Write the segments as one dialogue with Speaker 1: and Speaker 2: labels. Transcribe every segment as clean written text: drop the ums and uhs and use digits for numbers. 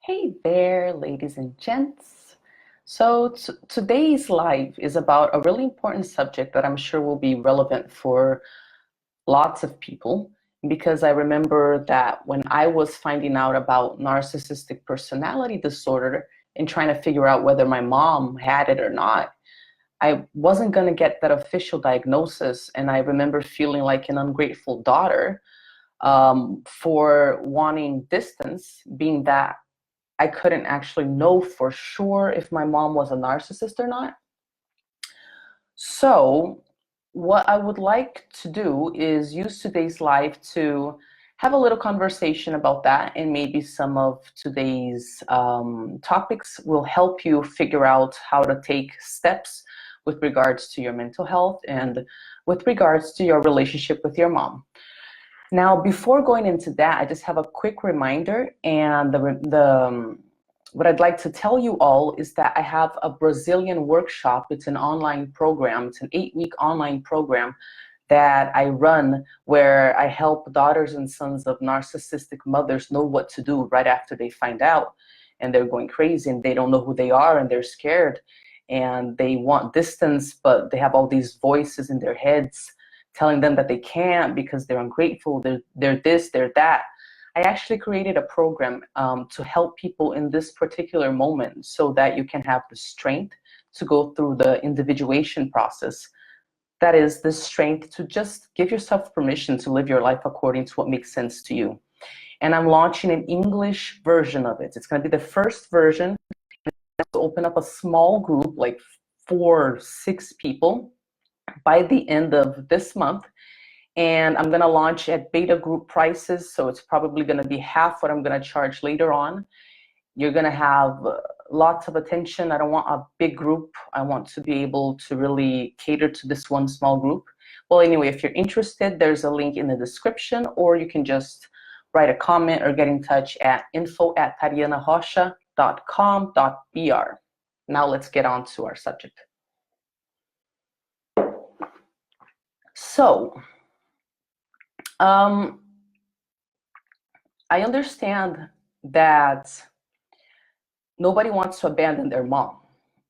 Speaker 1: Hey there, ladies and gents. Today's live is about a really important subject that I'm sure will be relevant for lots of people, because I remember that when I was finding out about narcissistic personality disorder and trying to figure out whether my mom had it or not, I wasn't going to get that official diagnosis. And I remember feeling like an ungrateful daughter for wanting distance, being that I couldn't actually know for sure if my mom was a narcissist or not. So what I would like to do is use today's live to have a little conversation about that, and maybe some of today's topics will help you figure out how to take steps with regards to your mental health and with regards to your relationship with your mom. Now, before going into that, I just have a quick reminder, and what I'd like to tell you all is that I have a Brazilian workshop. It's an online program. It's an 8-week online program that I run, where I help daughters and sons of narcissistic mothers know what to do right after they find out, and they're going crazy and they don't know who they are and they're scared and they want distance, but they have all these voices in their heads telling them that they can't because they're ungrateful, they're this, they're that. I actually created a program to help people in this particular moment so that you can have the strength to go through the individuation process. That is, the strength to just give yourself permission to live your life according to what makes sense to you. And I'm launching an English version of it. It's going to be the first version. To open up a small group, like 4 or 6 people, by the end of this month. And I'm going to launch at beta group prices, so it's probably going to be half what I'm going to charge later on. You're going to have lots of attention. I don't want a big group. I want to be able to really cater to this one small group. Well, anyway, if you're interested, there's a link in the description, or you can just write a comment or get in touch at info@tarianarocha.com.br. Now let's get on to our subject. So, I understand that nobody wants to abandon their mom.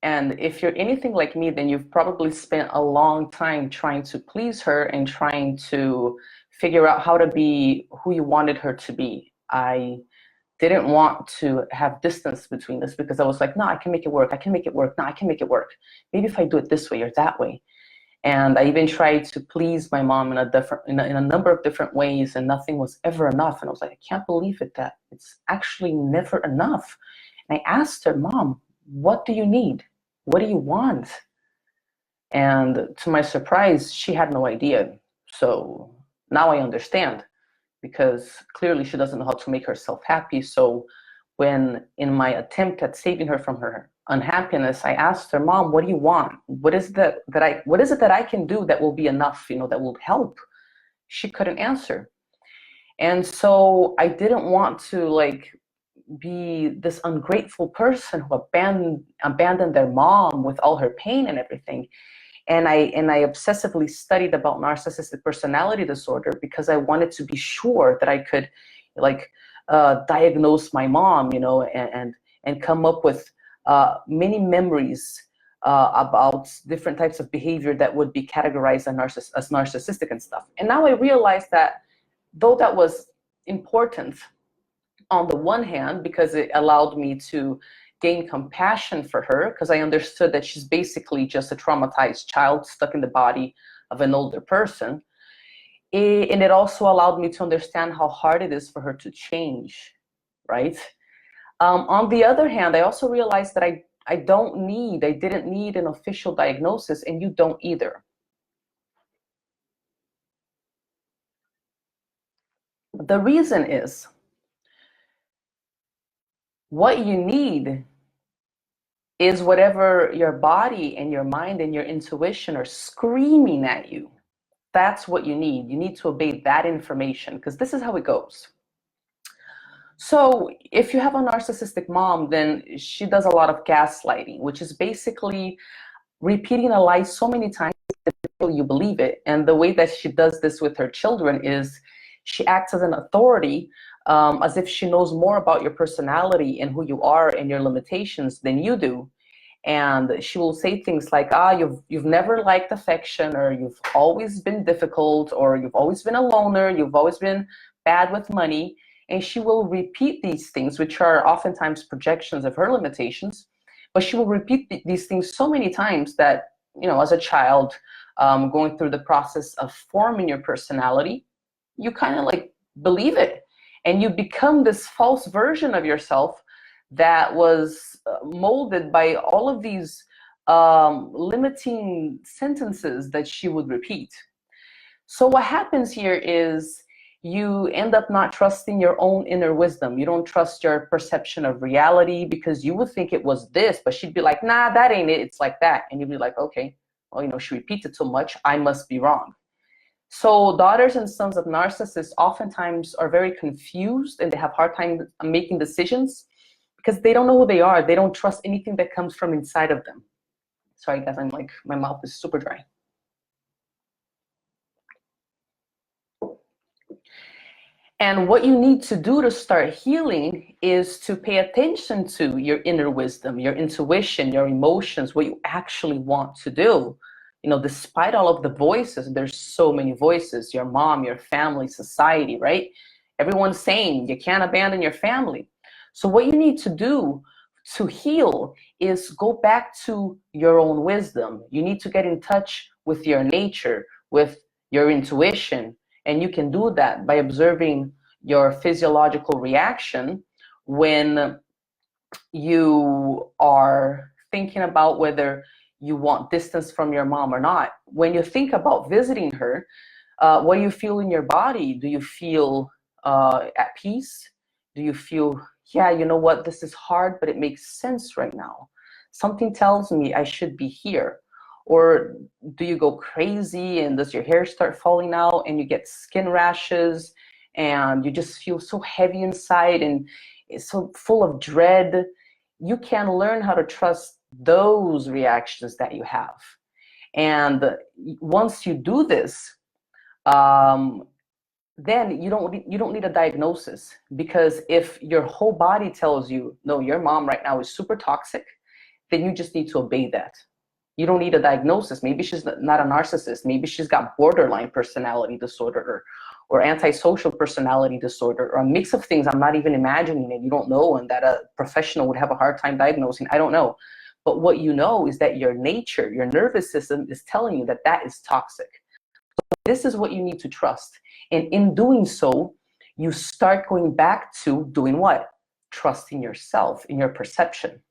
Speaker 1: And if you're anything like me, then you've probably spent a long time trying to please her and trying to figure out how to be who you wanted her to be. I didn't want to have distance between us because I was like, no, I can make it work. I can make it work. No, I can make it work. Maybe if I do it this way or that way. And I even tried to please my mom in a number of different ways, and nothing was ever enough. And I was like, I can't believe it, that it's actually never enough. And I asked her, Mom, what do you need? What do you want? And to my surprise, she had no idea. So now I understand, because clearly she doesn't know how to make herself happy. So when, in my attempt at saving her from her unhappiness, I asked her, Mom, what do you want? What is it that I can do that will be enough, that will help? She couldn't answer. And so I didn't want to be this ungrateful person who abandoned their mom with all her pain and everything. And I obsessively studied about narcissistic personality disorder because I wanted to be sure that I could diagnose my mom, and come up with many memories about different types of behavior that would be categorized as narcissistic and stuff. And now I realize that though that was important on the one hand, because it allowed me to gain compassion for her, because I understood that she's basically just a traumatized child stuck in the body of an older person. And it also allowed me to understand how hard it is for her to change, right? On the other hand, I also realized that I didn't need an official diagnosis, and you don't either. The reason is, what you need is whatever your body and your mind and your intuition are screaming at you. That's what you need. You need to obey that information, because this is how it goes. So if you have a narcissistic mom, then she does a lot of gaslighting, which is basically repeating a lie so many times that you believe it. And the way that she does this with her children is she acts as an authority as if she knows more about your personality and who you are and your limitations than you do. And she will say things like, you've never liked affection, or you've always been difficult, or you've always been a loner, you've always been bad with money. And she will repeat these things, which are oftentimes projections of her limitations, but she will repeat these things so many times that, as a child, going through the process of forming your personality, you kind of like believe it, and you become this false version of yourself that was molded by all of these limiting sentences that she would repeat. So what happens here is you end up not trusting your own inner wisdom. You don't trust your perception of reality, because you would think it was this, but she'd be like, nah, that ain't it, it's like that. And you'd be like, okay, well, she repeats it so much, I must be wrong. So daughters and sons of narcissists oftentimes are very confused, and they have a hard time making decisions because they don't know who they are. They don't trust anything that comes from inside of them. Sorry guys, I'm like, my mouth is super dry. And what you need to do to start healing is to pay attention to your inner wisdom, your intuition, your emotions, what you actually want to do. Despite all of the voices, there's so many voices, your mom, your family, society, right? Everyone's saying you can't abandon your family. So what you need to do to heal is go back to your own wisdom. You need to get in touch with your nature, with your intuition. And you can do that by observing your physiological reaction when you are thinking about whether you want distance from your mom or not. When you think about visiting her, what do you feel in your body? Do you feel at peace? Do you feel, yeah, you know what, this is hard, but it makes sense right now. Something tells me I should be here. Or do you go crazy, and does your hair start falling out, and you get skin rashes, and you just feel so heavy inside and it's so full of dread? You can learn how to trust those reactions that you have. And once you do this, then you don't need a diagnosis, because if your whole body tells you, no, your mom right now is super toxic, then you just need to obey that. You don't need a diagnosis. Maybe she's not a narcissist. Maybe she's got borderline personality disorder, or antisocial personality disorder, or a mix of things I'm not even imagining, and you don't know, and that a professional would have a hard time diagnosing. I don't know. But what you know is that your nature, your nervous system is telling you that that is toxic. So this is what you need to trust. And in doing so, you start going back to doing what? Trusting yourself in your perception.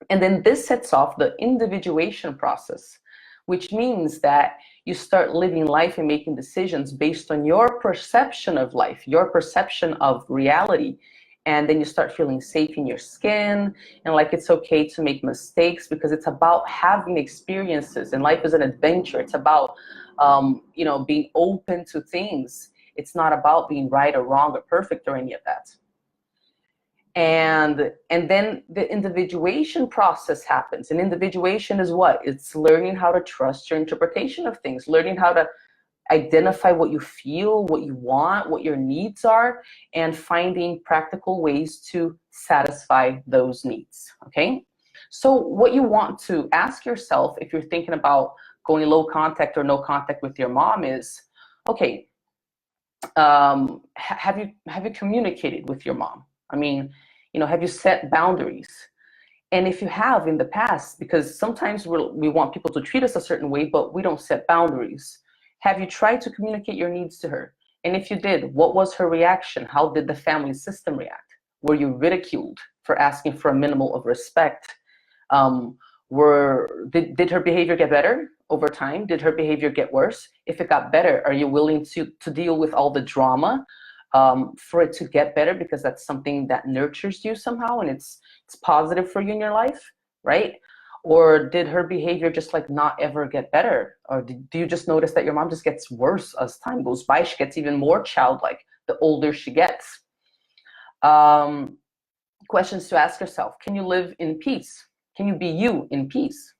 Speaker 1: And then this sets off the individuation process, which means that you start living life and making decisions based on your perception of life, your perception of reality. And then you start feeling safe in your skin, and like it's okay to make mistakes, because it's about having experiences, and life is an adventure. It's about being open to things. It's not about being right or wrong or perfect or any of that. And then the individuation process happens. And individuation is what? It's learning how to trust your interpretation of things, learning how to identify what you feel, what you want, what your needs are, and finding practical ways to satisfy those needs, okay? So what you want to ask yourself if you're thinking about going low contact or no contact with your mom is, okay, have you communicated with your mom? I mean, have you set boundaries? And if you have in the past, because sometimes we want people to treat us a certain way, but we don't set boundaries. Have you tried to communicate your needs to her? And if you did, what was her reaction? How did the family system react? Were you ridiculed for asking for a minimal of respect? Did her behavior get better over time? Did her behavior get worse? If it got better, are you willing to deal with all the drama for it to get better, because that's something that nurtures you somehow, and it's positive for you in your life, right? Or did her behavior just like not ever get better? Or do you just notice that your mom just gets worse as time goes by? She gets even more childlike the older she gets. Questions to ask yourself: can you live in peace? Can you be you in peace?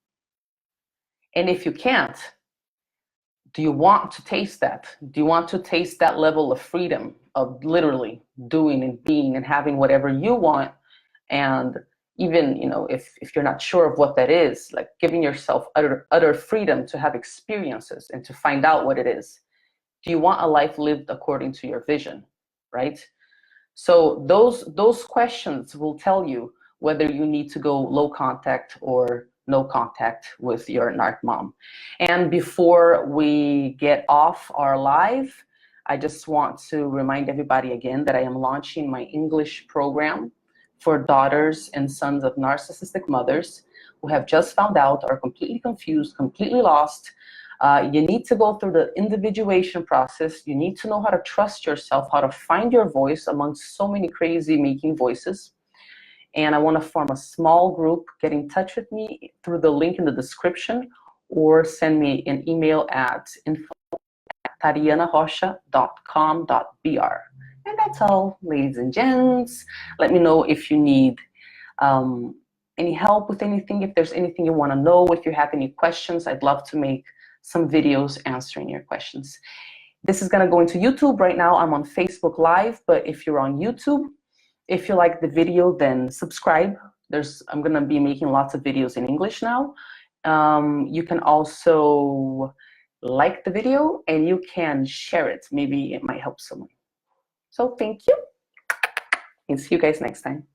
Speaker 1: And if you can't, do you want to taste that? Do you want to taste that level of freedom, of literally doing and being and having whatever you want. And even, you know, if you're not sure of what that is, like giving yourself utter freedom to have experiences and to find out what it is. Do you want a life lived according to your vision, right? So those questions will tell you whether you need to go low contact or no contact with your narc mom. And before we get off our live, I just want to remind everybody again that I am launching my English program for daughters and sons of narcissistic mothers who have just found out, are completely confused, completely lost. You need to go through the individuation process. You need to know how to trust yourself, how to find your voice amongst so many crazy making voices. And I want to form a small group. Get in touch with me through the link in the description, or send me an email at info@tarianarocha.com.br. And that's all, ladies and gents. Let me know if you need any help with anything, if there's anything you want to know, if you have any questions. I'd love to make some videos answering your questions. This is going to go into YouTube. Right now I'm on Facebook Live, but if you're on YouTube, if you like the video, then subscribe. I'm going to be making lots of videos in English now. You can also like the video and you can share it. Maybe it might help someone. So thank you, and see you guys next time.